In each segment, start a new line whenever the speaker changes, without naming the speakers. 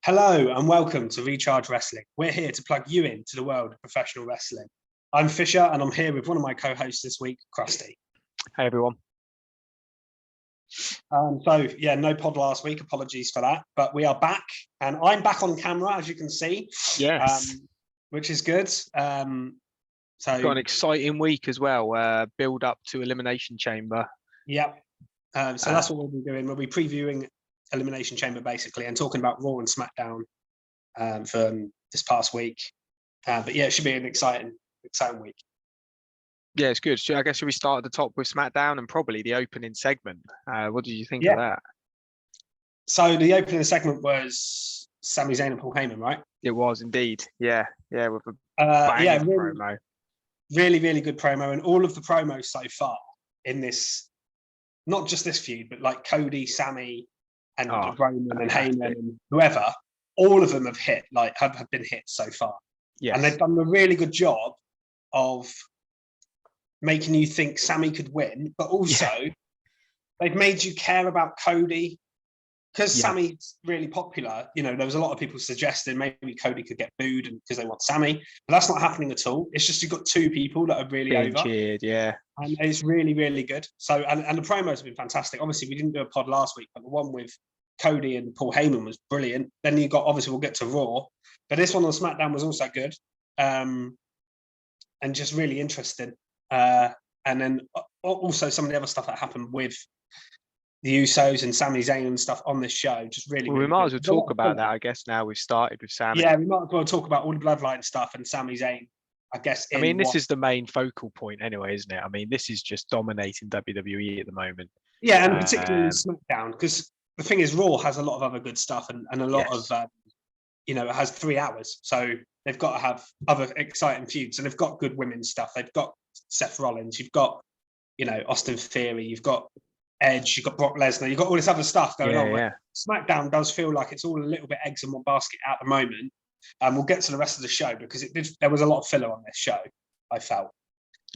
Hello and welcome to Recharge Wrestling. We're here to plug you into the world of professional wrestling. I'm Fisher and I'm here with one of my co-hosts this week, Krusty.
Hey everyone.
No pod last week. Apologies for that, but we are back and I'm back on camera, as you can see.
Yes.
Which is good.
Got an exciting week as well. Build up to Elimination Chamber.
Yep. That's what we'll be doing. We'll be previewing Elimination Chamber basically and talking about Raw and SmackDown for this past week. But yeah, it should be an exciting week.
Yeah, it's good. I guess should we start at the top with SmackDown and probably the opening segment? What did you think of that?
So the opening segment was Sami Zayn and Paul Heyman, right?
It was indeed. Yeah, with a banging promo.
Really, really good promo, and all of the promos so far in this, not just this feud, but like Cody, Sami, and Roman and Heyman and whoever, all of them have been hit so far.
Yes.
And they've done a really good job of making you think Sami could win, but also they've made you care about Cody because Sami's really popular. You know, there was a lot of people suggesting maybe Cody could get booed because they want Sami, but that's not happening at all. It's just you've got two people that are really over.
Cheered,
and it's really, really good. So, and the promos have been fantastic. Obviously, we didn't do a pod last week, but the one with Cody and Paul Heyman was brilliant. Then you got, obviously, we'll get to Raw, but this one on SmackDown was also good, and just really interesting. And then also some of the other stuff that happened with the Usos and Sami Zayn and stuff on this show, just really.
Well, we might as well talk about that. I guess now we've started with Sami.
Yeah, we might as well talk about all the Bloodline stuff and Sami Zayn. I guess.
I mean, this is the main focal point anyway, isn't it? I mean, this is just dominating WWE at the moment.
Yeah, and particularly SmackDown, because the thing is, Raw has a lot of other good stuff and a lot of, it has 3 hours. So they've got to have other exciting feuds, and they've got good women's stuff. They've got Seth Rollins, you've got, Austin Theory, you've got Edge, you've got Brock Lesnar, you've got all this other stuff going on.
Yeah.
SmackDown does feel like it's all a little bit eggs in one basket at the moment. We'll get to the rest of the show because there was a lot of filler on this show, I felt.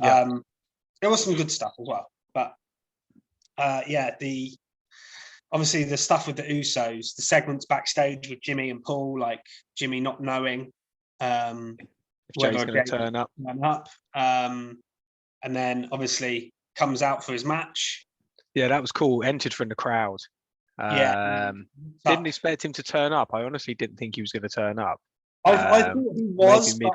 Yeah.
There was some good stuff as well. But obviously the stuff with the Usos, the segments backstage with Jimmy and Paul, like Jimmy not knowing
if Jay's going to turn up.
And then obviously comes out for his match.
Yeah, that was cool. Entered from the crowd. Didn't expect him to turn up. I honestly didn't think he was going to turn up.
I thought he was, but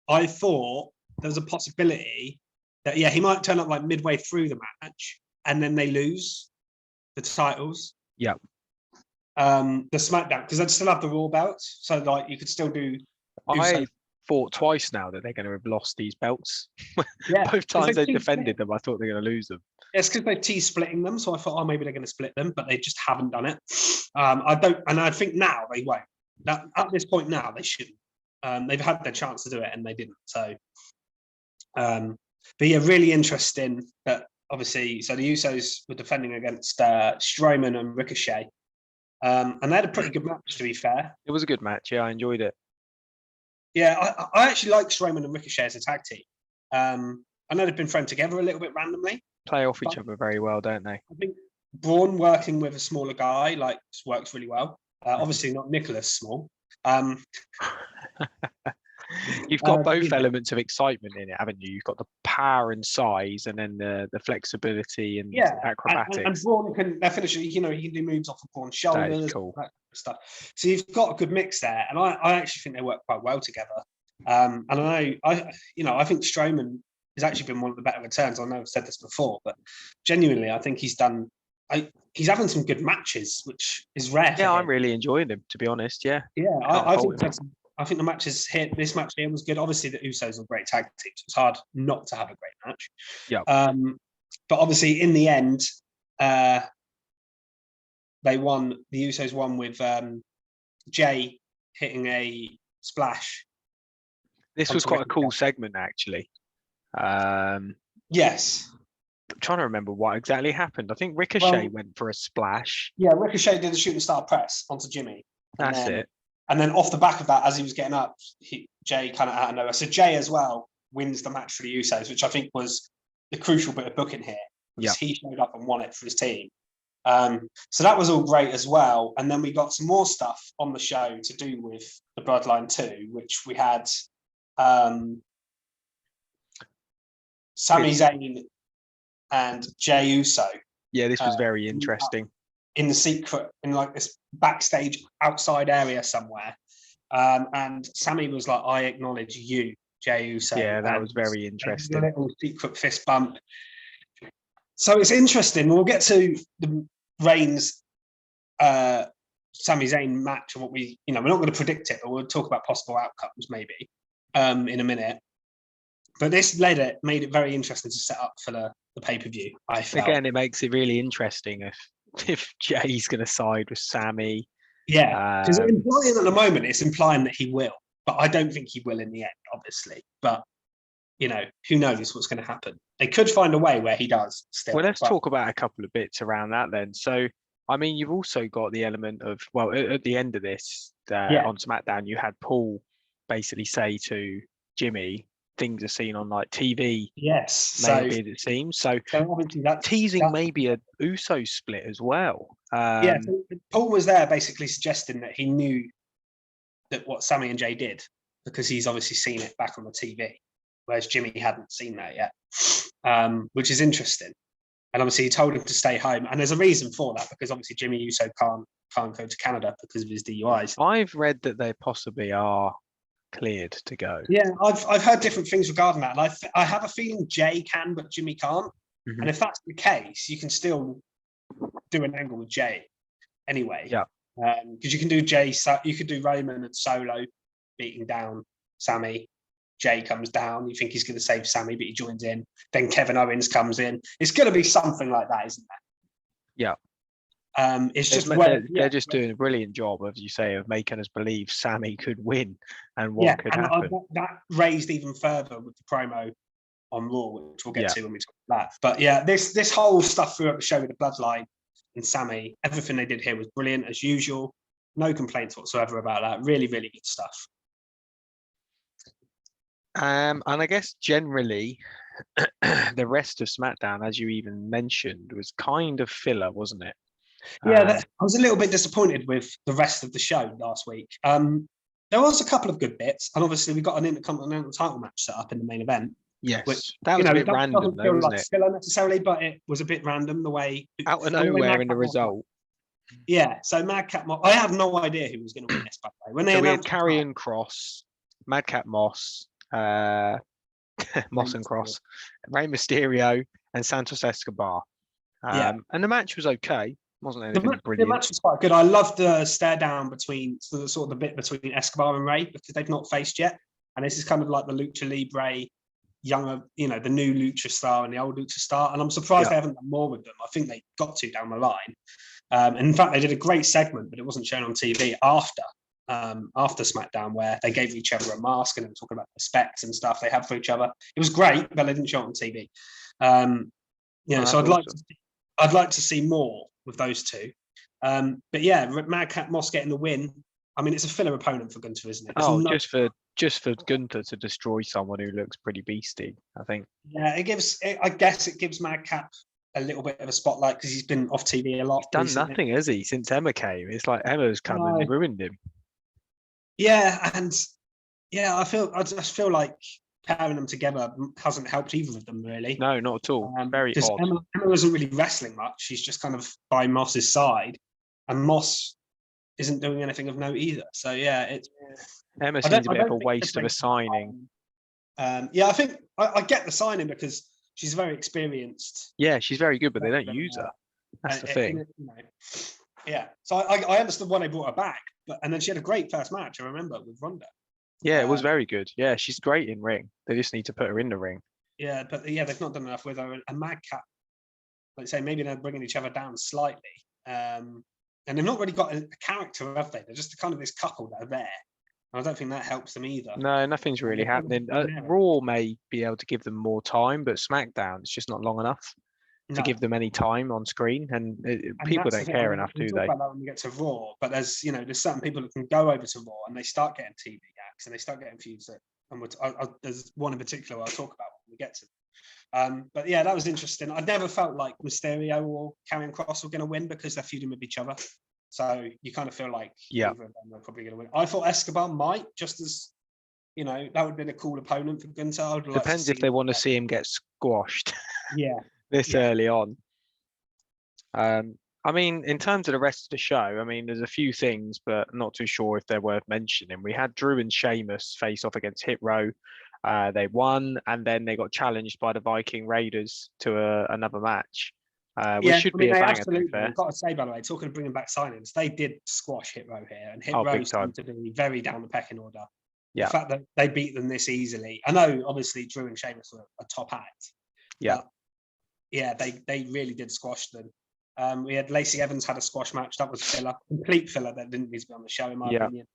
I thought there was a possibility that he might turn up like midway through the match and then they lose the titles.
Yeah.
The SmackDown, because they'd still have the Raw belts, so like you could still do.
I thought twice now that they're going to have lost these belts. Both times they defended them, I thought they were going to lose them.
It's because they're splitting them, so I thought, maybe they're going to split them, but they just haven't done it. I think now they won't. At this point now, they shouldn't. They've had their chance to do it and they didn't. So, but yeah, really interesting. But obviously, so the Usos were defending against Strowman and Ricochet, and they had a pretty good match. To be fair,
it was a good match. Yeah, I enjoyed it.
Yeah, I actually like Strowman and Ricochet as a tag team. I know they've been thrown together a little bit randomly.
Play off each other very well, don't they?
I think Braun working with a smaller guy works really well. Obviously not Nicholas Small.
You've got both elements of excitement in it, haven't you? You've got the power and size, and then the flexibility and acrobatics.
And Braun can finish. He can do moves off of Braun's shoulders.
That is cool.
That kind of stuff. So you've got a good mix there, and I actually think they work quite well together. And I think Strowman has actually been one of the better returns. I know I've said this before, but genuinely, I think he's done. He's having some good matches, which is rare.
Yeah, I'm really enjoying him, to be honest. Yeah.
Yeah, I think the matches here. This match here was good. Obviously, the Usos are great tag teams. It's hard not to have a great match.
Yeah.
But obviously, in the end, they won. The Usos won with Jay hitting a splash.
This was quite a cool segment, actually.
Yes.
I'm trying to remember what exactly happened. I think Ricochet went for a splash.
Yeah, Ricochet did a shooting star press onto Jimmy.
That's it.
And then off the back of that, as he was getting up, Jay kind of out of nowhere. So Jay as well wins the match for the Usos, which I think was the crucial bit of booking here. Because he showed up and won it for his team. So that was all great as well. And then we got some more stuff on the show to do with the Bloodline 2, which we had Sami Zayn and Jey Uso.
Yeah, this was very interesting.
In the secret, in like this backstage outside area somewhere. And Sami was like, I acknowledge you, Jey Uso.
Yeah, that was very interesting.
A little secret fist bump. So it's interesting. We'll get to the Reigns Sami Zayn match and what we're not going to predict it, but we'll talk about possible outcomes maybe in a minute. But this made it very interesting to set up for the pay-per-view, I felt.
Again, it makes it really interesting if Jay's going to side with Sami.
Yeah, because implying at the moment, it's implying that he will, but I don't think he will in the end, obviously. But, who knows what's going to happen. They could find a way where he does still.
Well, let's talk about a couple of bits around that then. So, I mean, you've also got the element of, well, at the end of this, on SmackDown, you had Paul basically say to Jimmy, things are seen on like TV.
Yes.
Maybe it seems. So
obviously that's
teasing maybe a Uso split as well.
So Paul was there basically suggesting that he knew that what Sami and Jay did because he's obviously seen it back on the TV, whereas Jimmy hadn't seen that yet, which is interesting. And obviously he told him to stay home. And there's a reason for that because obviously Jimmy Uso can't go to Canada because of his DUIs.
I've read that they possibly are cleared to go.
Yeah, I've heard different things regarding that, and I have a feeling Jay can, but Jimmy can't. Mm-hmm. And if that's the case, you can still do an angle with Jay anyway.
Yeah,
because you can do Jay, you could do Roman and Solo beating down Sami. Jay comes down. You think he's going to save Sami, but he joins in. Then Kevin Owens comes in. It's going to be something like that, isn't it?
Yeah.
It's just
they're just doing a brilliant job, as you say, of making us believe Sami could win and what could happen.
That raised even further with the promo on Raw, which we'll get to when we talk about that. But yeah, this whole stuff throughout the show with the Bloodline and Sami, everything they did here was brilliant as usual. No complaints whatsoever about that. Really, really good stuff.
And I guess generally, the rest of SmackDown, as you even mentioned, was kind of filler, wasn't it?
Yeah, I was a little bit disappointed with the rest of the show last week. There was a couple of good bits, and obviously we got an Intercontinental title match set up in the main event.
Yes, which, that was a bit random, though, wasn't it?
Filler necessarily, but it was a bit random the way
out of nowhere in the result.
Yeah, so Madcap Moss. I have no idea who was going to win this, by the way.
When we had Karrion Kross, Madcap Moss, Moss and Cross, Rey Mysterio, and Santos Escobar. And the match was okay. Wasn't anything brilliant.
The match was quite good. I loved the stare down between sort of the bit between Escobar and Rey because they've not faced yet, and this is kind of like the Lucha Libre, younger, the new Lucha star and the old Lucha star. And I'm surprised they haven't done more with them. I think they got to down the line. And in fact, they did a great segment, but it wasn't shown on TV after SmackDown, where they gave each other a mask and they were talking about the specs and stuff they have for each other. It was great, but they didn't show it on TV. So I'd like to see more with those two. But yeah, Madcap Moss getting the win. I mean, it's a filler opponent for Gunther, isn't it?
Just for Gunther to destroy someone who looks pretty beastie, I think.
Yeah, I guess it gives Madcap a little bit of a spotlight because he's been off TV a lot.
He's done recently. Nothing, has he, since Emma came? It's like Emma's come and ruined him.
Yeah, and I just feel like pairing them together hasn't helped either of them really.
No, not at all. Very odd.
Emma wasn't really wrestling much. She's just kind of by Moss's side, and Moss isn't doing anything of note either. So
Emma seems a bit of a waste of a signing.
I think I get the signing because she's very experienced.
Yeah, she's very good, but they don't use her. That's the thing.
Yeah, so I understood why they brought her back, and then she had a great first match. I remember with Ronda.
Yeah, it was very good. Yeah, she's great in ring. They just need to put her in the ring.
Yeah, but they've not done enough with her. And Madcap, like I say, maybe they're bringing each other down slightly. And they've not really got a character, have they? They're just kind of this couple that are there. And I don't think that helps them either.
No, nothing's really happening. Raw may be able to give them more time, but SmackDown, it's just not long enough to give them any time on screen, and people don't care enough, do they?
Talk about that when we get to Raw, but there's certain people that can go over to Raw and they start getting TV acts and they start getting feuds. And there's one in particular I'll talk about when we get to. But yeah, that was interesting. I never felt like Mysterio or Karrion Kross were going to win because they're feuding with each other. So you kind of feel like either of them were probably going to win. I thought Escobar might, just as, you know, that would have been a cool opponent for Gunther.
Depends if they want to see him get squashed.
Yeah.
this early on. I mean, in terms of the rest of the show, I mean, there's a few things, but not too sure if they're worth mentioning. We had Drew and Sheamus face off against Hit Row. They won, and then they got challenged by the Viking Raiders to another match, which should be a banger, to be fair.
I've got to say, by the way, talking of bringing back signings, they did squash Hit Row here, and Hit Row seemed to be very down the pecking order.
Yeah.
The fact that they beat them this easily. I know, obviously, Drew and Sheamus were a top act.
Yeah.
Yeah, they really did squash them. We had Lacey Evans had a squash match. That was filler, complete filler that didn't need to be on the show, in my opinion.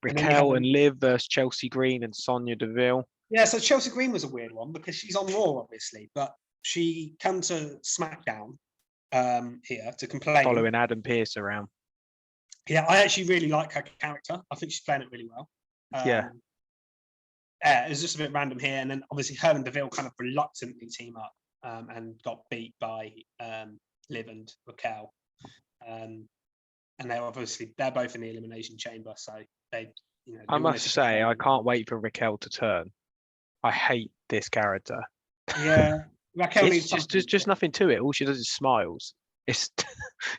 Raquel and Liv versus Chelsea Green and Sonya Deville.
Yeah, so Chelsea Green was a weird one because she's on Raw, obviously, but she came to SmackDown here to complain.
Following Adam Pearce around.
Yeah, I actually really like her character. I think she's playing it really well. It was just a bit random here, and then obviously her and Deville kind of reluctantly team up and got beat by Liv and Raquel. And they're both in the Elimination Chamber, so they, you know.
I must say, I can't wait for Raquel to turn. I hate this character.
Yeah, Raquel
needs just nothing to it. All she does is smiles.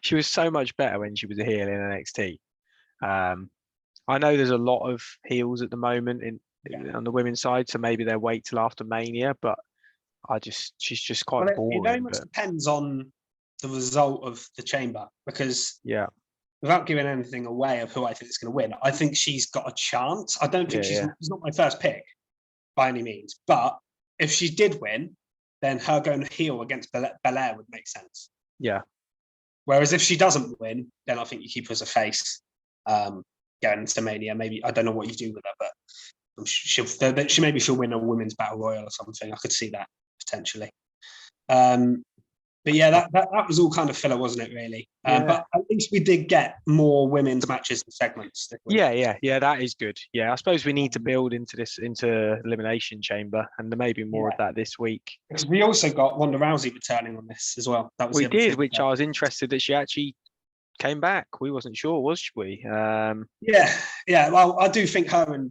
She was so much better when she was a heel in NXT. I know there's a lot of heels at the moment on the women's side, so maybe they'll wait till after Mania, but she's just quite boring.
It very much depends on the result of the Chamber, because without giving anything away of who I think is going to win, I think she's got a chance. I don't think she's not my first pick by any means, but if she did win, then her going heel against Belair would make sense.
Yeah.
Whereas if she doesn't win, then I think you keep her as a face going into Mania. Maybe, I don't know what you do with her, but she'll win a women's battle royal or something. I could see that potentially. But yeah, that was all kind of filler, wasn't it, really? But at least we did get more women's matches and segments.
Yeah, that is good. Yeah, I suppose we need to build into Elimination Chamber, and there may be more of that this week.
Because we also got Ronda Rousey returning on this as well. That was
which I was interested that she actually came back. We wasn't sure, was we?
Yeah. Well, I do think Ronda and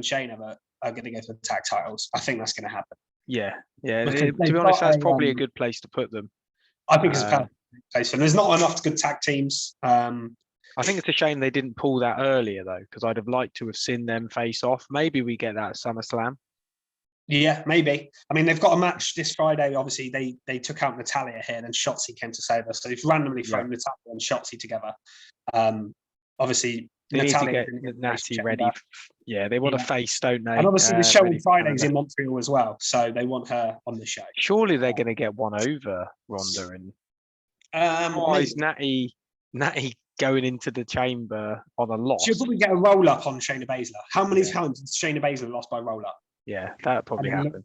Shayna are going to go for the tag titles. I think that's going to happen.
Yeah. To be honest, that's probably a good place to put them.
I think it's a perfect place for them. There's not enough good tag teams.
I think it's a shame they didn't pull that earlier, though, because I'd have liked to have seen them face off. Maybe we get that at SummerSlam.
Yeah, maybe. I mean, they've got a match this Friday. Obviously, they took out Natalya here, and then Shotzi came to save us. So they've randomly thrown Natalya and Shotzi together. Obviously,
they need to get Natty ready. Yeah, they want a face, don't they?
And obviously, the show on Friday's in Montreal as well, so they want her on the show.
Surely they're going to get one over Ronda and. Why is Natty going into the Chamber on a loss?
She'll probably get a roll up on Shayna Baszler. How many times has Shayna Baszler lost by roll up?
Yeah, that probably happened.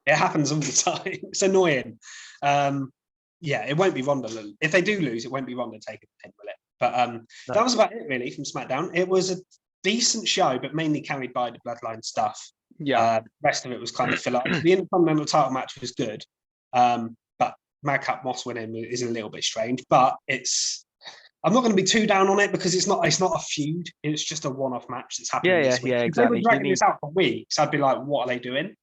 It happens all the time. It's annoying. It won't be Ronda. If they do lose, it won't be Ronda taking the pin, will it? But that was about it, really, from SmackDown. It was a decent show, but mainly carried by the Bloodline stuff.
Yeah.
The rest of it was kind of filler. The Intercontinental title match was good, but Madcap Moss winning is a little bit strange. But I'm not going to be too down on it because it's not a feud. It's just a one-off match that's happening this week.
Yeah, exactly.
If they were dragging this out for weeks, I'd be like, what are they doing?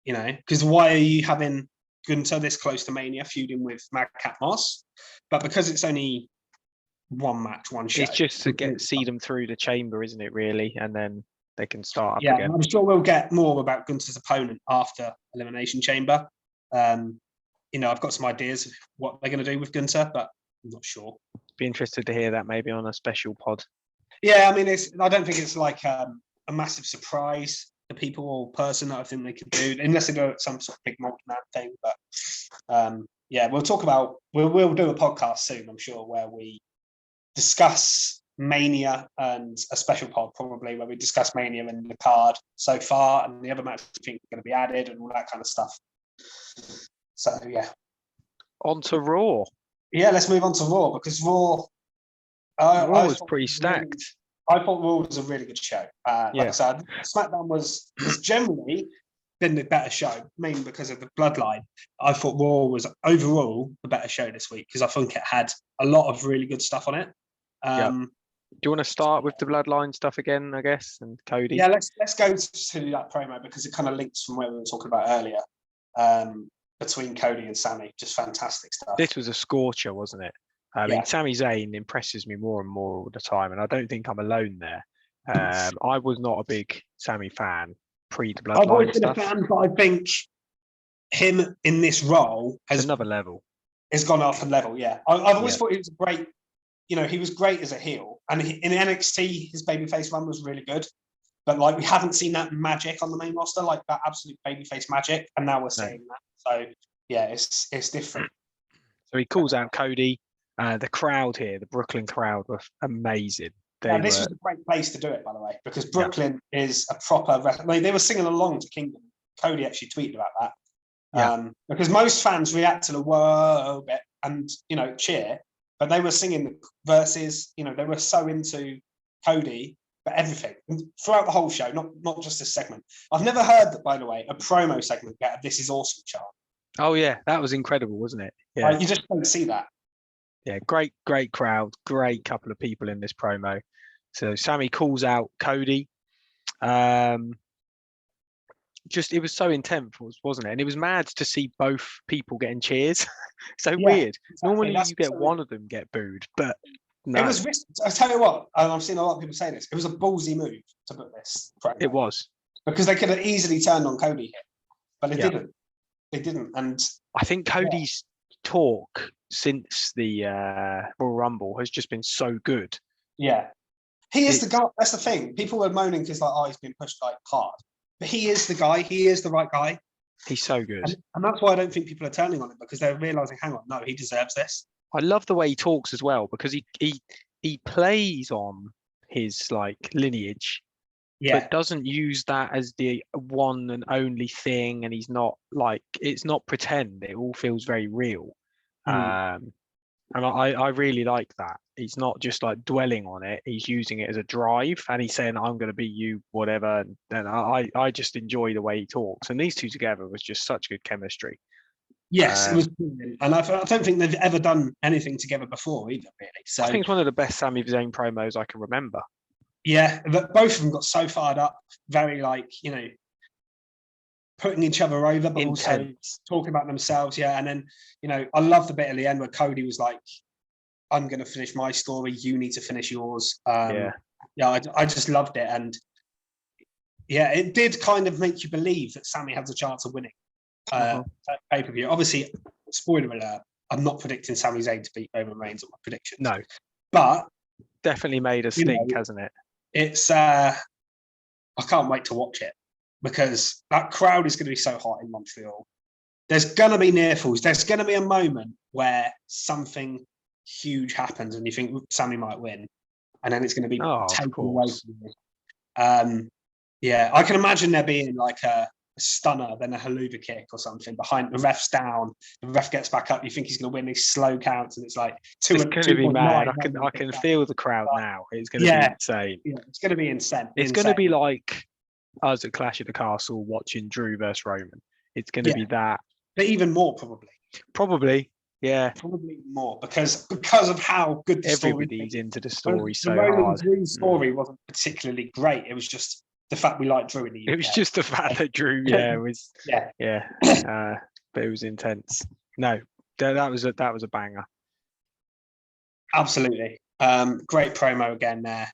You know, because why are you having Gunther this close to Mania feuding with Madcap Moss? But because it's only one match, one show.
It's just to see them through the Chamber, isn't it, really? And then they can start up again.
I'm sure we'll get more about Gunther's opponent after Elimination Chamber. I've got some ideas of what they're going to do with Gunther, but I'm not sure.
Be interested to hear that maybe on a special pod.
Yeah, I mean, I don't think it's like a massive surprise to people or person that I think they could do, unless they do some sort of big multi-man thing. But we'll talk about, we'll do a podcast soon, I'm sure, where we discuss Mania and a special pod probably where we discuss Mania and the card so far and the other matches we think are going to be added and all that kind of stuff. So, yeah.
On to Raw.
Yeah, let's move on to Raw because Raw
was pretty stacked.
I thought Raw was a really good show. Like I said, SmackDown was generally been the better show, mainly because of the bloodline. I thought Raw was overall the better show this week because I think it had a lot of really good stuff on it.
Do you want to start with the bloodline stuff again, I guess, and Cody?
Yeah, let's go to that promo because it kind of links from where we were talking about earlier between Cody and Sami. Just fantastic stuff.
This was a scorcher, wasn't it? I mean, Sami Zayn impresses me more and more all the time, and I don't think I'm alone there. I was not a big Sami fan pre the bloodline
I've always been
stuff.
a fan, but I think him in this role has
another level.
It's gone up a level. Yeah, I've always thought he was great. He was great as a heel, and in NXT, his babyface run was really good. But like, we haven't seen that magic on the main roster, like that absolute babyface magic, and now we're seeing that. So yeah, it's different.
So he calls out Cody. The crowd here, the Brooklyn crowd, were amazing.
This was a great place to do it, by the way, because Brooklyn is a proper. They were singing along to Kingdom. Cody actually tweeted about that. Because most fans react to the whoa bit and cheer. But they were singing the verses, they were so into Cody, but everything throughout the whole show, not just this segment. I've never heard that, by the way, a promo segment get a "This is awesome" chant.
Oh yeah, that was incredible, wasn't it? Yeah,
you just don't see that.
Yeah, great crowd, great couple of people in this promo. So Sami calls out Cody. It was so intense, wasn't it? And it was mad to see both people getting cheers. Weird. Exactly. Normally you get one of them get booed, but no.
It was. I tell you what, and I've seen a lot of people say this. It was a ballsy move to put this.
It was,
because they could have easily turned on Cody here, but they didn't. They didn't, and
I think Cody's talk since the Royal Rumble has just been so good.
Yeah, he is the guy. That's the thing. People were moaning because he's been pushed hard. But he is the guy. He is the right guy.
He's so good.
And that's why I don't think people are turning on him, because they're realising, hang on, no, he deserves this.
I love the way he talks as well, because he plays on his lineage, but doesn't use that as the one and only thing. And he's not it's not pretend. It all feels very real. And I really like that. He's not just dwelling on it. He's using it as a drive, and he's saying, "I'm going to be you, whatever." And I just enjoy the way he talks. And these two together was just such good chemistry.
Yes, it was brilliant. And I don't think they've ever done anything together before either, really. So
I think it's one of the best Sami Zayn promos I can remember.
Yeah, but both of them got so fired up, very putting each other over, but
intense.
Also talking about themselves. Yeah, and then I love the bit at the end where Cody was like, "I'm going to finish my story. You need to finish yours." I just loved it, and it did kind of make you believe that Sami has a chance of winning pay-per-view. Obviously, spoiler alert: I'm not predicting Sami Zayn to beat Roman Reigns on my predictions.
No,
but
definitely made us think, hasn't it?
It's I can't wait to watch it, because that crowd is going to be so hot in Montreal. There's going to be near falls. There's going to be a moment where something huge happens and you think Sami might win, and then it's going to be taken away from you. I can imagine there being a stunner, then a haluva kick or something behind the ref's down. The ref gets back up. You think he's going to win these slow counts, and it's two.
It's going to be mad. I can feel the crowd now. It's going to be insane.
Yeah, it's going to be insane.
It's going to be like us at Clash at the Castle watching Drew versus Roman. It's going to be that,
but even more probably.
Probably
more because of how good the
everybody's
story
into the story so
the Roman
hard.
Drew story wasn't particularly great. It was just the fact we liked Drew in the UK.
It was just the fact that Drew, was but it was intense. No, that was a banger.
Absolutely, great promo again there.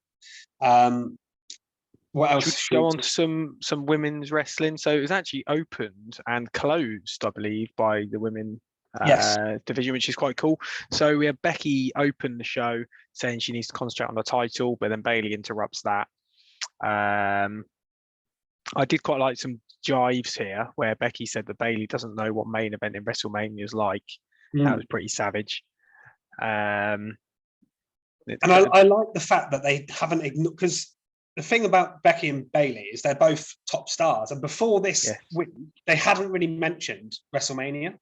What else?
Should we go on to some women's wrestling? So it was actually opened and closed, I believe, by the women division, which is quite cool. So we have Becky open the show saying she needs to concentrate on the title, but then Bayley interrupts that. I did quite like some jives here where Becky said that Bayley doesn't know what main event in WrestleMania is like. That was pretty savage.
And I like the fact that they haven't ignored, because the thing about Becky and Bayley is they're both top stars, and before this win, they hadn't really mentioned WrestleMania.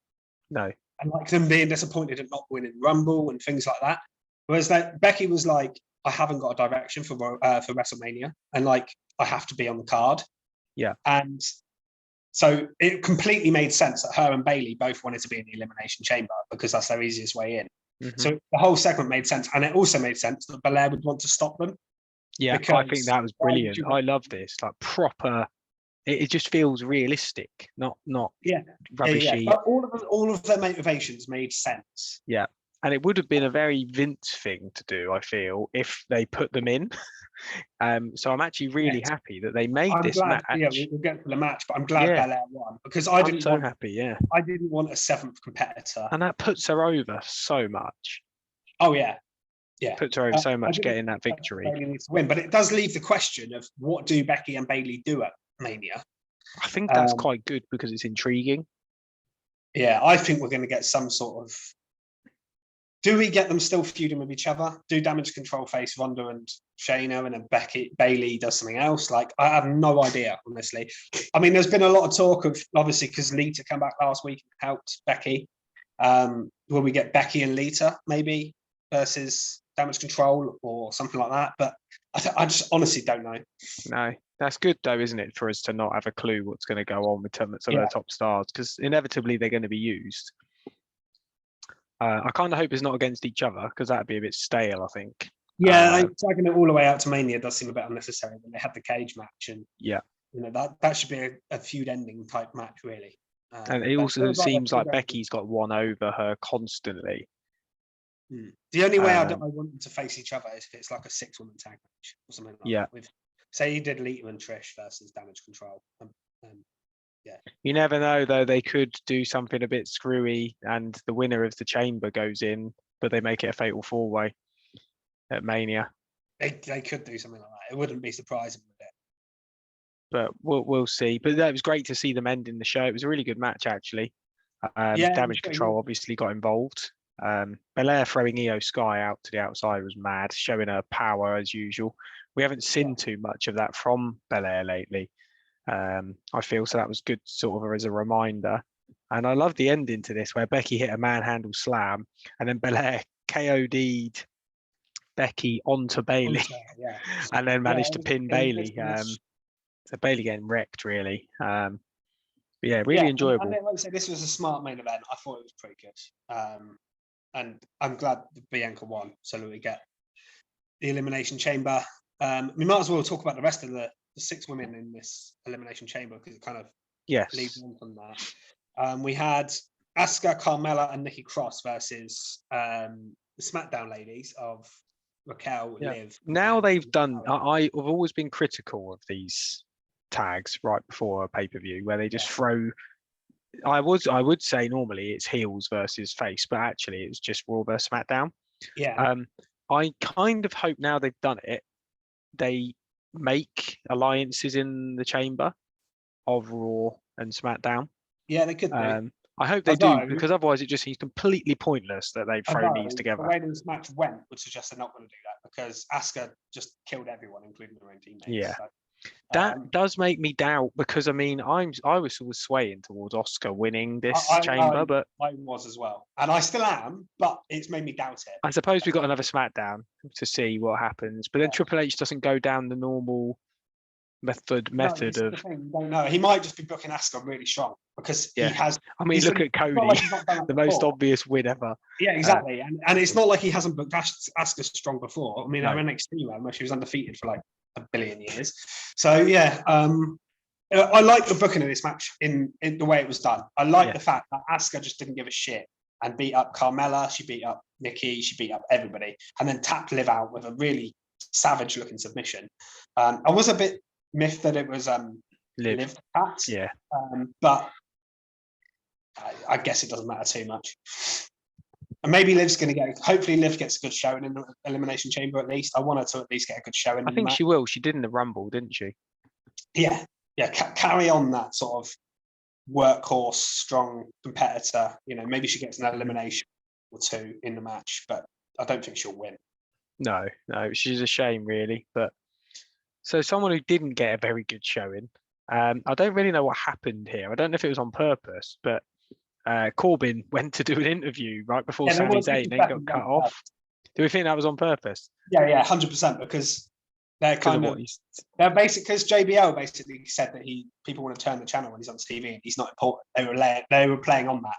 No,
and them being disappointed at not winning Rumble and things like that. Whereas Becky was like, I haven't got a direction for WrestleMania, and I have to be on the card.
Yeah,
and So it completely made sense that her and Bailey both wanted to be in the Elimination Chamber because that's their easiest way in.
Mm-hmm.
So the whole segment made sense. And it also made sense that Belair would want to stop them.
Yeah, I think that was brilliant. I love this. Like proper, it just feels realistic, not rubbishy.
But all of their motivations made sense.
Yeah. And it would have been a very Vince thing to do, I feel, if they put them in. So I'm actually really happy that they made this match.
Yeah, we'll get to the match, but I'm glad Belair won because I didn't want a seventh competitor.
And that puts her over so much.
Oh, yeah. Yeah.
Puts her over so much getting that victory.
Bailey needs to win, but it does leave the question of what do Becky and Bailey do at Mania?
I think that's quite good because it's intriguing.
Yeah, I think we're going to get some sort of... Do we get them still feuding with each other? Do Damage Control face Ronda and Shayna, and then Bailey does something else? Like, I have no idea, honestly. I mean, there's been a lot of talk of, obviously, because Lita came back last week and helped Becky. Will we get Becky and Lita, maybe, versus Damage Control or something like that? But I just honestly don't know.
No, that's good, though, isn't it, for us to not have a clue what's going to go on with some of the top stars, because inevitably they're going to be used. I kind of hope it's not against each other because that'd be a bit stale, I think.
Yeah, taking it all the way out to Mania does seem a bit unnecessary when they had the cage match, and that should be a feud-ending type match, really.
And it also seems like Becky's got one over her constantly.
The only way I want them to face each other is if it's like a 6-woman tag match or something like that. With, say, you did Lita and Trish versus Damage Control. Yeah. You
never know, though. They could do something a bit screwy, and the winner of the chamber goes in, but they make it a fatal 4-way at Mania.
They could do something like that. It wouldn't be surprising with it.
But we'll see. But that was great to see them ending the show. It was a really good match, actually. Damage Control obviously got involved. Belair throwing Io Sky out to the outside was mad, showing her power as usual. We haven't seen too much of that from Belair lately. I feel so that was good sort of as a reminder. And I love the ending to this where Becky hit a manhandle slam and then Belair KO'd Becky onto Bailey and then managed to pin Bailey. So Bailey getting wrecked, really. Really enjoyable.
And like I say, this was a smart main event. I thought it was pretty good. And I'm glad Bianca won, so that we get the Elimination Chamber. We might as well talk about the rest of the 6 women in this Elimination Chamber because it kind of leads on from that. We had Asuka, Carmella, and Nikki Cross versus the SmackDown ladies of Raquel, Liv.
Now they've done. I've always been critical of these tags right before a pay-per-view where they just throw. I would say normally it's heels versus face, but actually it's just Raw versus SmackDown.
Yeah.
I kind of hope now they've done it, they make alliances in the chamber of Raw and SmackDown.
Yeah, they could do.
I hope they do, because otherwise it just seems completely pointless that they've thrown these together.
The way this match went would suggest they're not going to do that because Asuka just killed everyone, including their own teammates.
Yeah. So, that does make me doubt because I mean I was sort of swaying towards Asuka winning this chamber, but
I was as well, and I still am, but it's made me doubt it.
I suppose we got another SmackDown to see what happens, but then Triple H doesn't go down the normal method of.
No, he might just be booking Asuka really strong because he has.
I mean, look at Cody, the most obvious win ever.
Yeah, exactly, and it's not like he hasn't booked Asuka strong before. I mean, her NXT run where she was undefeated for like a billion years. So yeah, I like the booking of this match in the way it was done. I like the fact that Asuka just didn't give a shit and beat up Carmella. She beat up Nikki. She beat up everybody, and then tapped Liv out with a really savage-looking submission. I was a bit miffed that it was Liv tapped.
Yeah,
but I guess it doesn't matter too much. And maybe Liv's going to get. Hopefully, Liv gets a good showing in the Elimination Chamber at least. I want her to at least get a good showing.
I think she will. She did in the Rumble, didn't she?
Yeah. Carry on that sort of workhorse, strong competitor. You know, maybe she gets an elimination or 2 in the match, but I don't think she'll win.
No, she's a shame, really. But so someone who didn't get a very good showing. I don't really know what happened here. I don't know if it was on purpose, but. Corbin went to do an interview right before Sami Zayn, then got cut off. Do we think that was on purpose?
Yeah, 100%. Because They're
because of
kind
what
of
he's.
they're basically because JBL basically said that people want to turn the channel when he's on TV and he's not important. They were playing on that.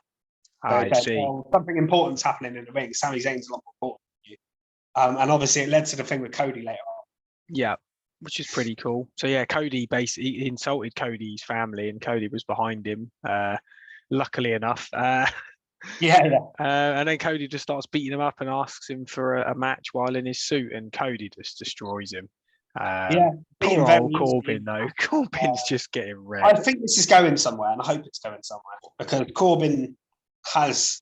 I see.
Well, something important's happening in the ring. Sami Zayn's a lot more important than you. And obviously it led to the thing with Cody later on.
Yeah, which is pretty cool. So yeah, Cody basically insulted Cody's family, and Cody was behind him. Luckily enough. And then Cody just starts beating him up and asks him for a match while in his suit, and Cody just destroys him. Poor old Corbin though. Corbin's just getting wrecked.
I think this is going somewhere, and I hope it's going somewhere because Corbin has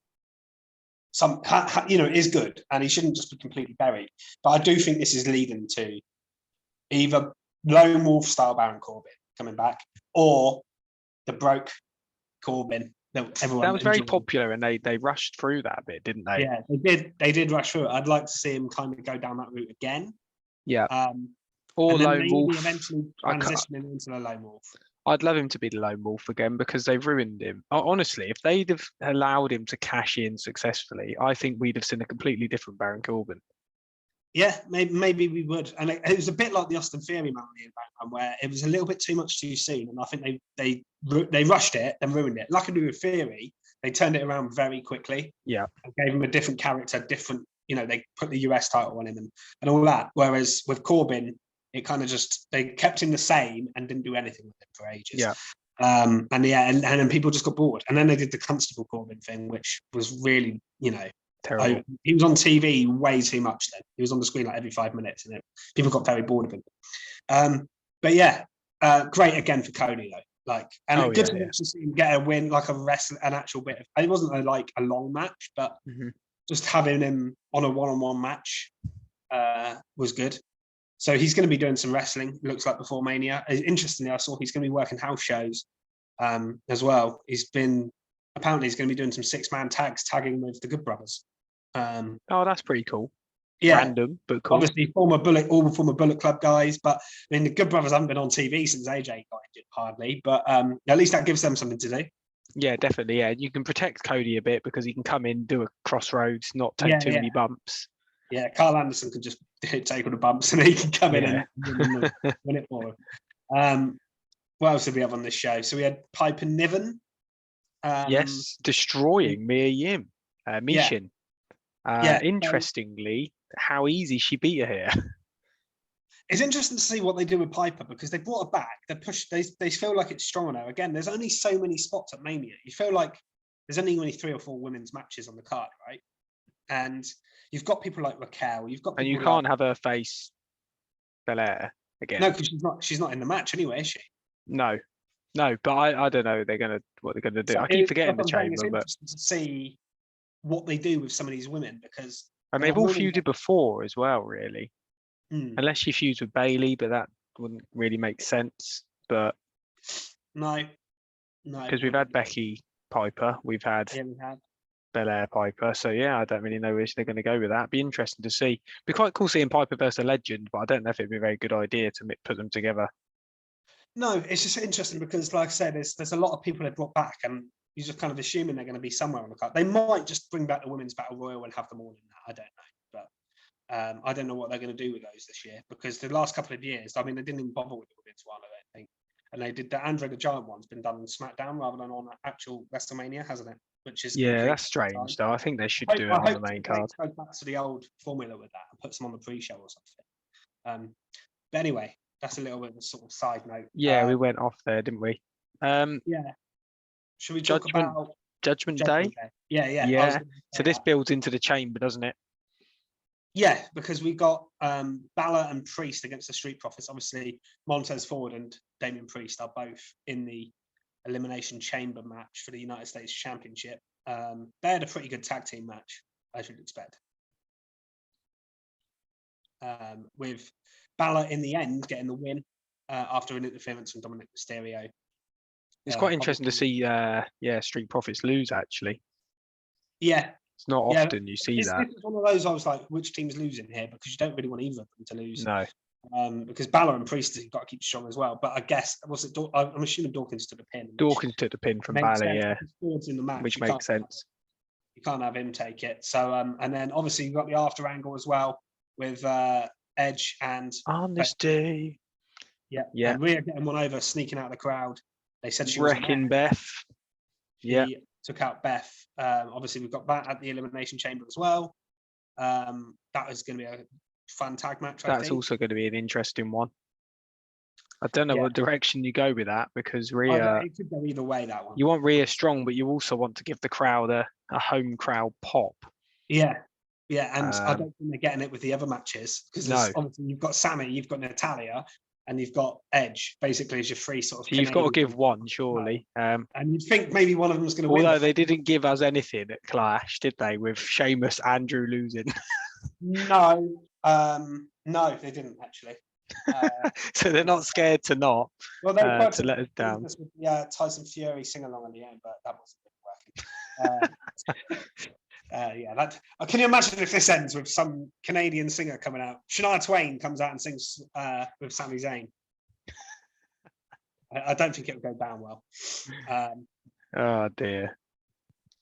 some, is good, and he shouldn't just be completely buried. But I do think this is leading to either Lone Wolf style Baron Corbin coming back, or the broke Corbin. That
was very popular, and they rushed through that a bit, didn't they?
Yeah, they did. They did rush through it. I'd like to see him kind of go down that route again.
Yeah. Or Lone Wolf.
Eventually transitioning into the Lone Wolf.
I'd love him to be the Lone Wolf again because they've ruined him. Honestly, if they'd have allowed him to cash in successfully, I think we'd have seen a completely different Baron Corbin.
Yeah, maybe we would. And it was a bit like the Austin Theory Money in Background, where it was a little bit too much too soon. And I think they rushed it and ruined it. Luckily with Theory, they turned it around very quickly.
Yeah.
And gave him a different character, they put the US title on him and all that. Whereas with Corbin, it kind of just, they kept him the same and didn't do anything with it for ages.
Yeah.
And then people just got bored. And then they did the Constable Corbin thing, which was really,
terrible.
He was on TV way too much then. He was on the screen like every 5 minutes, and people got very bored of him. But yeah, great again for Cody though. Good to actually see him get a win, like an actual bit of. It wasn't a long match, but just having him on a one-on-one match was good. So he's going to be doing some wrestling. Looks like before Mania. Interestingly, I saw he's going to be working house shows as well. Apparently he's going to be doing some 6-man tagging with the Good Brothers.
That's pretty cool.
Yeah,
random but cool.
Obviously, all former Bullet Club guys, but I mean the Good Brothers haven't been on TV since AJ got injured hardly. But at least that gives them something to do.
Yeah, definitely. Yeah, you can protect Cody a bit because he can come in, do a crossroads, not take too many bumps.
Yeah, Carl Anderson can just take all the bumps, and he can come in and win it for him. What else did we have on this show? So we had Piper Niven.
Yes, destroying Mia Yim, Mishin. Interestingly, how easy she beat her here.
It's interesting to see what they do with Piper because they brought her back. They feel like it's strong on her. Again, there's only so many spots at Mania. You feel like there's only 3 or 4 women's matches on the card, right? And you've got people like Raquel.
And you can't have her face Belair again.
No, because she's not in the match anyway, is she?
No, but I don't know what they're gonna do. I keep forgetting the chamber,
it's
but
interesting to see what they do with some of these women because
they've all feuded before as well, really. Unless she feuds with Bailey, but that wouldn't really make sense. But
no,
because we've had Becky Piper, we've had Belair Piper, so yeah, I don't really know where they're going to go with that. Be interesting to see. Be quite cool seeing Piper versus a legend, but I don't know if it'd be a very good idea to put them together.
No, it's just interesting because, like I said, there's a lot of people they brought back, and you're just kind of assuming they're going to be somewhere on the card. They might just bring back the Women's Battle Royal and have them all in that. I don't know, but I don't know what they're going to do with those this year because the last couple of years, I mean, they didn't even bother with the Women's one, I don't think. And they did the Andre the Giant one's been done on SmackDown rather than on actual WrestleMania, hasn't it? Which is
that's strange though. I think they should do it on the main card.
Go back to the old formula with that and put some on the pre-show or something. But anyway, that's a little bit of a sort of side note.
Yeah, we went off there, didn't we?
Yeah. Should we talk about
Judgment Day?
Yeah.
So this builds into the chamber, doesn't it?
Yeah, because we got Balor and Priest against the Street Profits. Obviously, Montez Ford and Damian Priest are both in the Elimination Chamber match for the United States Championship. They had a pretty good tag team match, as you'd expect. With Balor in the end getting the win after an interference from Dominic Mysterio.
It's quite interesting to see Street Profits lose, actually.
Yeah.
It's not often you see that.
This is one of those I was like, which team's losing here? Because you don't really want either of them to lose.
No.
Because Balor and Priest have got to keep strong as well. But I guess, I'm assuming Dawkins took the pin.
Dawkins took the pin from Balor, yeah.
In the match,
which makes sense.
You can't have him take it. So, and then obviously you've got the after angle as well with Edge and
on this day.
Yeah.
Yeah.
And Rhea getting one over, sneaking out of the crowd. They said she was
wrecking Beth.
Yeah. Took out Beth. Obviously, we've got that at the Elimination Chamber as well. That is going to be a fun tag match.
That's also going to be an interesting one. I don't know what direction you go with that, because Rhea.
It could go either way, that one.
You want Rhea strong, but you also want to give the crowd a home crowd pop.
Yeah. Yeah. And I don't think they're getting it with the other matches, because obviously you've got Sammy, you've got Natalia, and you've got Edge, basically, as your three sort of.
So you've got to give one, surely.
And you'd think maybe one of them was going to win.
Although they didn't give us anything at Clash, did they? With Sheamus, Andrew losing.
No, they didn't actually.
So they're not scared to not.
Well, they
to let us down.
Yeah, Tyson Fury sing along at the end, but that wasn't working. That. Can you imagine if this ends with some Canadian singer coming out? Shania Twain comes out and sings with Sami Zayn. I don't think it would go down well.
Oh dear.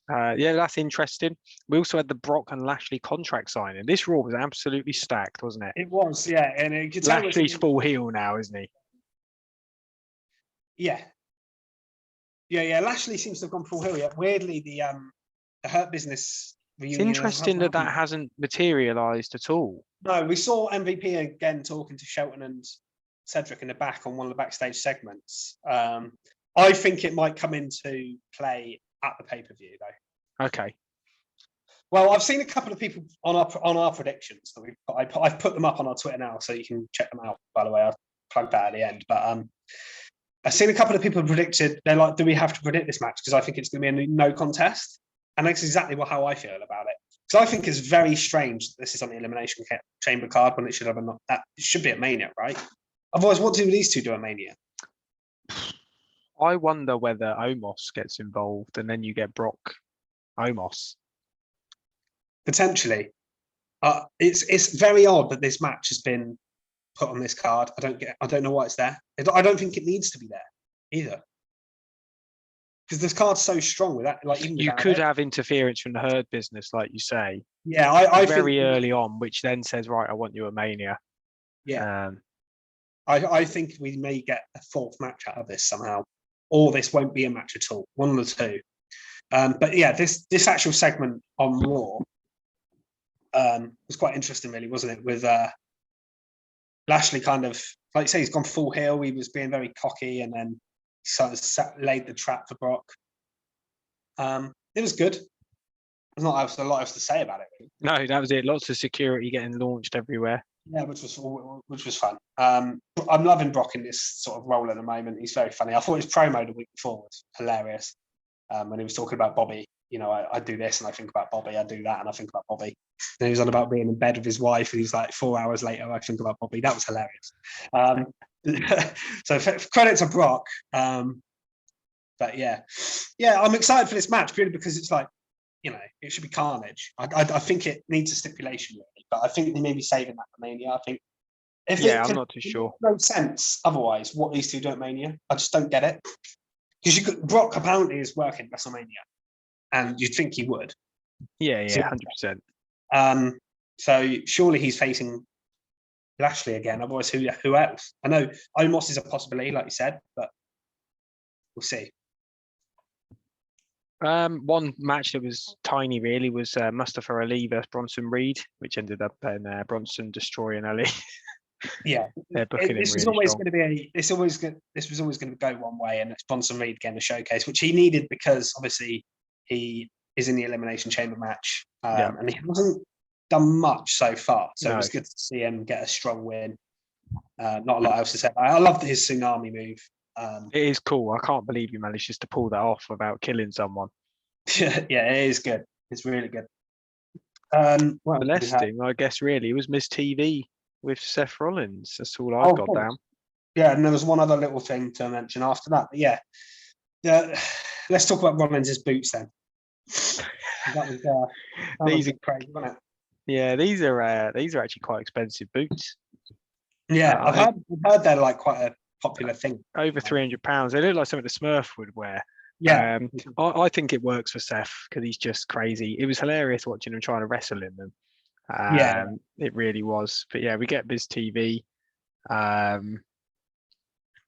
Yeah, that's interesting. We also had the Brock and Lashley contract signing. This Raw was absolutely stacked, wasn't it?
It was, yeah. And you could
tell Lashley's full heel now, isn't he?
Yeah. Yeah. Lashley seems to have gone full heel. Yeah. Weirdly, the Hurt Business reunion.
It's interesting that hasn't materialised at all.
No, we saw MVP again talking to Shelton and Cedric in the back on one of the backstage segments. I think it might come into play at the pay-per-view, though.
Okay.
Well, I've seen a couple of people on our predictions that I've put them up on our Twitter now, so you can check them out. By the way, I'll plug that at the end. But I've seen a couple of people predicted. They're like, "Do we have to predict this match?" Because I think it's going to be a no contest, and that's exactly how I feel about it. Because I think it's very strange that this is on the Elimination Chamber card when it should have it should be at Mania, right? Otherwise, what do these two do at Mania?
I wonder whether Omos gets involved and then you get Brock Omos.
Potentially. It's very odd that this match has been put on this card. I don't know why it's there. I don't think it needs to be there either. Because this card's so strong with that. Like, even
you could have interference from the Hurt Business, like you say.
Yeah, I
very
think,
early on, which then says, right, I want you at Mania.
Yeah. I think we may get a fourth match out of this somehow. Or this won't be a match at all. One of the two. But yeah, this actual segment on Raw was quite interesting, really, wasn't it? With Lashley kind of, like you say, he's gone full heel. He was being very cocky, and then sort of laid the trap for Brock. It was good. There's not a lot else to say about it, really.
No, that was it. Lots of security getting launched everywhere.
Yeah, which was fun. I'm loving Brock in this sort of role at the moment. He's very funny. I thought his promo the week before was hilarious. When he was talking about Bobby, I do this and I think about Bobby. I do that and I think about Bobby. And he was on about being in bed with his wife, and he's like, 4 hours later, I think about Bobby. That was hilarious. So credit to Brock. But yeah, I'm excited for this match purely because it's like, it should be carnage. I think it needs a stipulation, really, but I think they may be saving that for Mania. I think
I'm not too sure.
No sense otherwise what these two do at Mania. I just don't get it. Because Brock apparently is working WrestleMania, and you'd think he would.
Yeah, 100%.
So surely he's facing Lashley again. Otherwise, who else? I know Omos is a possibility, like you said, but we'll see.
One match that was tiny, really, was Mustafa Ali versus Bronson Reed, which ended up in Bronson destroying Ali.
Yeah, this was always going to go one way, and it's Bronson Reed getting a showcase, which he needed because obviously he is in the Elimination Chamber match, and he hasn't done much so far. So it was good to see him get a strong win. Not a lot else to say. I loved his tsunami move.
It is cool. I can't believe you managed just to pull that off without killing someone.
Yeah, it is good. It's really good.
The last thing, I guess, really, was Miss TV with Seth Rollins. That's all I've got down.
Yeah, and there was one other little thing to mention after that. But yeah, let's talk about Rollins' boots then. That was
these are
crazy, wasn't it?
Yeah, these are actually quite expensive boots.
Yeah, I've heard they're like quite a popular thing.
Over £300. They look like something the Smurf would wear.
Yeah,
I think it works for Seth because he's just crazy. It was hilarious watching him trying to wrestle in them. It really was. But yeah, we get Biz TV. And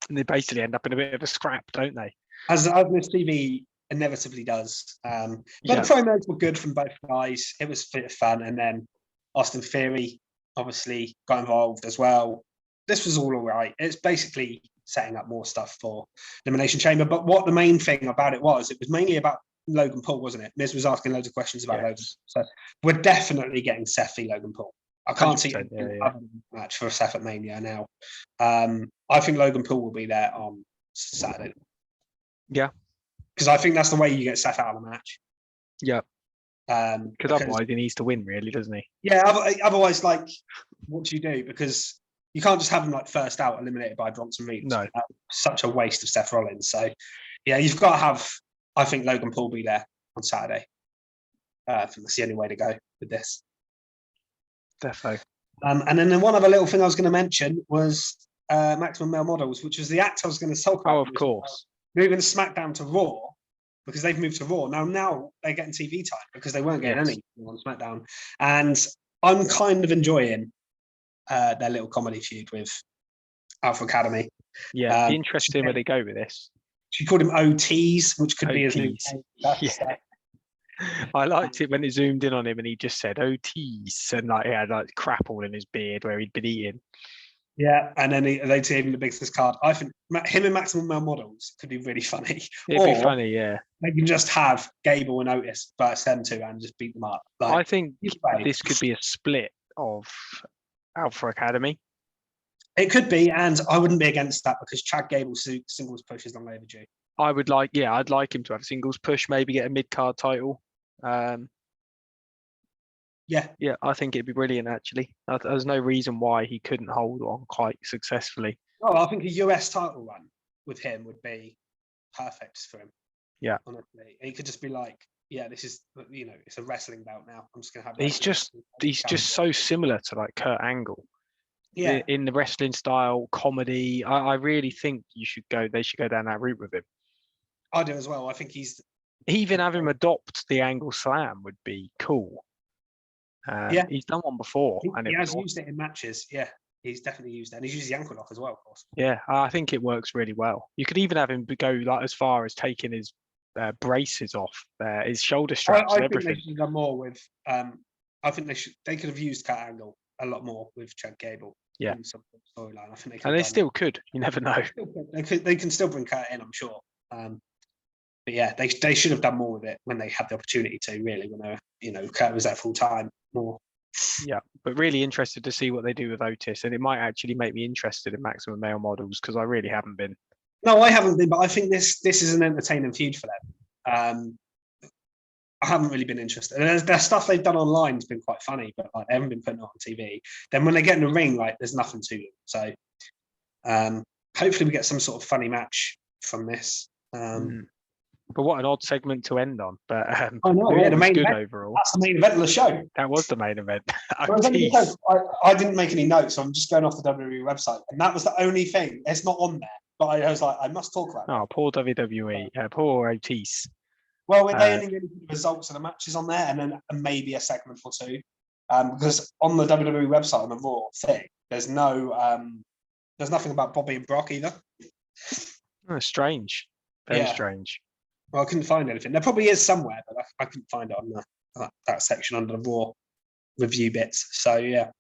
they basically end up in a bit of a scrap, don't they?
As Biz TV inevitably does. But the promos were good from both guys. It was a bit of fun. And then Austin Theory obviously got involved as well. This was all right. It's basically setting up more stuff for Elimination Chamber. But what the main thing about it was mainly about Logan Paul, wasn't it? Miz was asking loads of questions about Logan. So we're definitely getting Seth v Logan Paul. I can't see a match for Seth at Mania now. I think Logan Paul will be there on Saturday.
Yeah.
Because I think that's the way you get Seth out of the match.
Yeah. Because otherwise he needs to win, really, doesn't he?
Yeah. Otherwise, like, what do you do? Because you can't just have him like first out eliminated by Bronson Reed.
No.
Such a waste of Seth Rollins. So, yeah, you've got to have, I think, Logan Paul be there on Saturday. I think that's the only way to go with this.
Defo.
And then one other little thing I was going to mention was Maximum Male Models, which was the act I was going to talk about.
Oh, of course.
Moving SmackDown to Raw, because they've moved to Raw. Now they're getting TV time because they weren't getting any on SmackDown. And I'm kind of enjoying their little comedy feud with Alpha Academy.
Yeah, interesting where they go with this.
She called him OTs, which could be his new name.
Yeah. I liked it when it zoomed in on him and he just said OTs and like he had like crap all in his beard where he'd been eating.
Yeah, and then they gave him the business card. I think him and Maximum Male Models could be really funny.
It'd be funny, yeah.
They can just have Gable and Otis versus them two and just beat them up. Like,
I think this could be a split of Alpha Academy.
It could be, and I wouldn't be against that because Chad Gable's singles push is long overdue.
I'd like him to have a singles push, maybe get a mid-card title. Yeah, I think it'd be brilliant, actually. There's no reason why he couldn't hold on quite successfully.
Oh, I think a US title run with him would be perfect for him.
Yeah.
Honestly. He could just be like, yeah, this is, it's a wrestling bout now. I'm just going to have...
He's just so similar to like Kurt Angle.
Yeah.
In the wrestling style, comedy. I really think they should go down that route with him.
I do as well. I think
even have him adopt the Angle Slam would be cool. He's done one before.
He has used it in matches. Yeah, he's definitely used it. And he's used the ankle lock as well, of course.
Yeah, I think it works really well. You could even have him go like as far as taking his braces off, his shoulder straps and everything.
I think they should have done more with... I think they could have used Kurt Angle a lot more with Chad Gable.
Yeah.
In some storyline. I think
they still could. You never know.
They can still bring Kurt in, I'm sure. But yeah, they should have done more with it when they had the opportunity to, really, when Kurt was there full time more.
Yeah, but really interested to see what they do with Otis, and it might actually make me interested in Maximum Male Models because I really haven't been.
No, I haven't been, but I think this is an entertaining feud for them. I haven't really been interested. Their stuff they've done online has been quite funny, but like, they haven't been putting it on TV. Then when they get in the ring, like there's nothing to them. So hopefully we get some sort of funny match from this.
But what an odd segment to end on. But
I know, the main event overall. That's the main event of the show.
That was the main event.
I didn't make any notes, so I'm just going off the WWE website, and that was the only thing. It's not on there, but I was like, I must talk about it.
Oh, poor WWE, poor Otis.
Well, they only really put the results of the matches on there, and then maybe a segment or two. Because on the WWE website on the Raw thing, there's nothing about Bobby and Brock either.
Oh, strange. Very strange.
Well, I couldn't find anything. There probably is somewhere, but I couldn't find it on that section under the Raw review bits. So, yeah.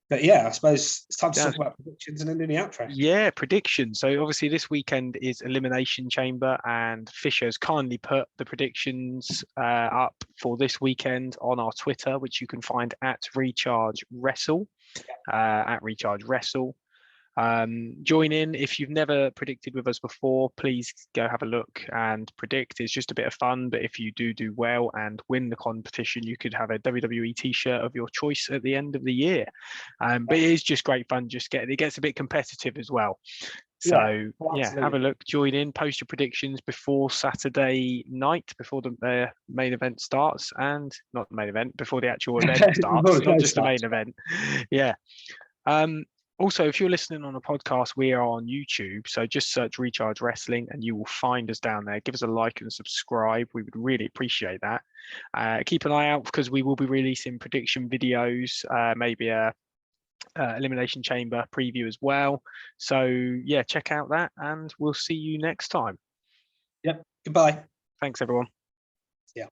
But, yeah, I suppose it's time to talk about predictions and then do the outro.
Yeah, predictions. So, obviously, this weekend is Elimination Chamber, and Fisher's kindly put the predictions up for this weekend on our Twitter, which you can find at Recharge Wrestle, at Recharge Wrestle. Join in if you've never predicted with us before. Please go have a look and predict. It's just a bit of fun, but if you do well and win the competition, you could have a WWE t-shirt of your choice at the end of the year. But it is just great fun. It gets a bit competitive as well. So have a look, join in, post your predictions before Saturday night, before the main event starts, and not the main event, before the actual event starts, not just the main event. Also, if you're listening on a podcast, we are on YouTube. So just search Recharge Wrestling and you will find us down there. Give us a like and subscribe. We would really appreciate that. Keep an eye out because we will be releasing prediction videos, maybe a Elimination Chamber preview as well. So yeah, check out that and we'll see you next time.
Yep. Goodbye.
Thanks, everyone.
Yeah.